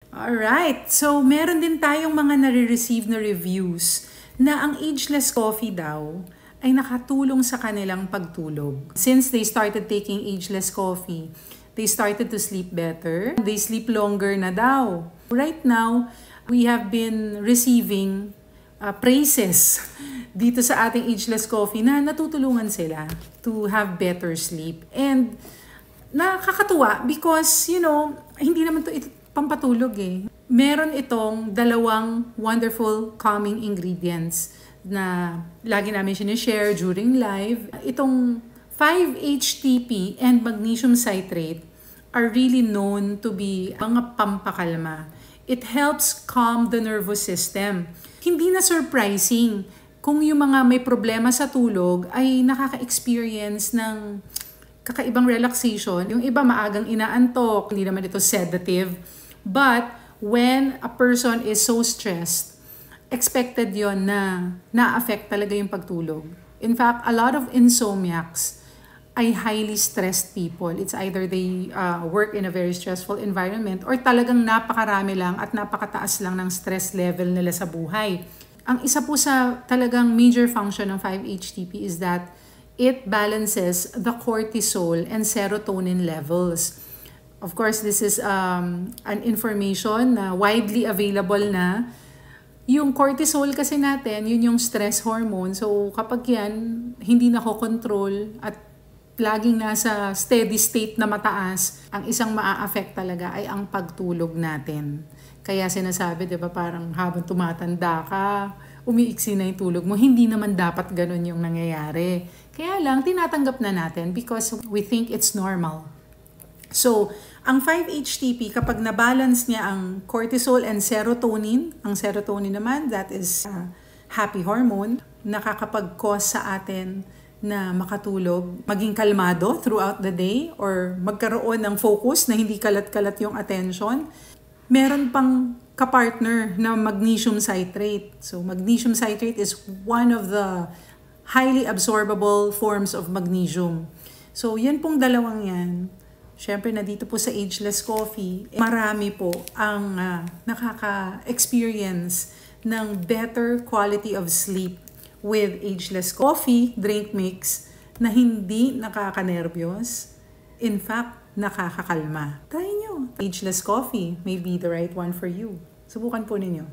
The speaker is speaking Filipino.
Alright, so meron din tayong mga nare-receive na reviews na ang ageless coffee daw ay nakatulong sa kanilang pagtulog. Since they started taking ageless coffee, they started to sleep better. They sleep longer na daw. Right now, we have been receiving praises dito sa ating ageless coffee na natutulungan sila to have better sleep. And nakakatuwa because, hindi naman ito pampatulog eh. Meron itong dalawang wonderful calming ingredients na lagi namin sinishare during live. Itong 5-HTP and magnesium citrate are really known to be mga pampakalma. It helps calm the nervous system. Hindi na surprising kung yung mga may problema sa tulog ay nakaka-experience ng kakaibang relaxation. Yung iba maagang inaantok, hindi naman ito sedative. But when a person is so stressed, expected yon na na-affect talaga yung pagtulog. In fact, a lot of insomniacs ay highly stressed people. It's either they work in a very stressful environment or talagang napakarami lang at napakataas lang ng stress level nila sa buhay. Ang isa po sa talagang major function ng 5-HTP is that it balances the cortisol and serotonin levels. Of course, this is an information na widely available na. Yung cortisol kasi natin, yun yung stress hormone. So kapag yan, hindi nakokontrol at laging nasa steady state na mataas, ang isang maa-affect talaga ay ang pagtulog natin. Kaya sinasabi, di ba, parang habang tumatanda ka, umiiksi na yung tulog mo. Hindi naman dapat ganun yung nangyayari. Kaya lang, tinatanggap na natin because we think it's normal. So, ang 5-HTP, kapag na-balance niya ang cortisol and serotonin, ang serotonin naman, that is happy hormone, nakakapag-cause sa atin na makatulog, maging kalmado throughout the day, or magkaroon ng focus na hindi kalat-kalat yung attention. Meron pang kapartner na magnesium citrate. So, magnesium citrate is one of the highly absorbable forms of magnesium. So, yan pong dalawang yan. Siyempre, na dito po sa Ageless Coffee, marami po ang nakaka-experience ng better quality of sleep with Ageless Coffee drink mix na hindi nakaka-nervyos. In fact, nakakakalma. Try nyo. Ageless Coffee may be the right one for you. Subukan po ninyo.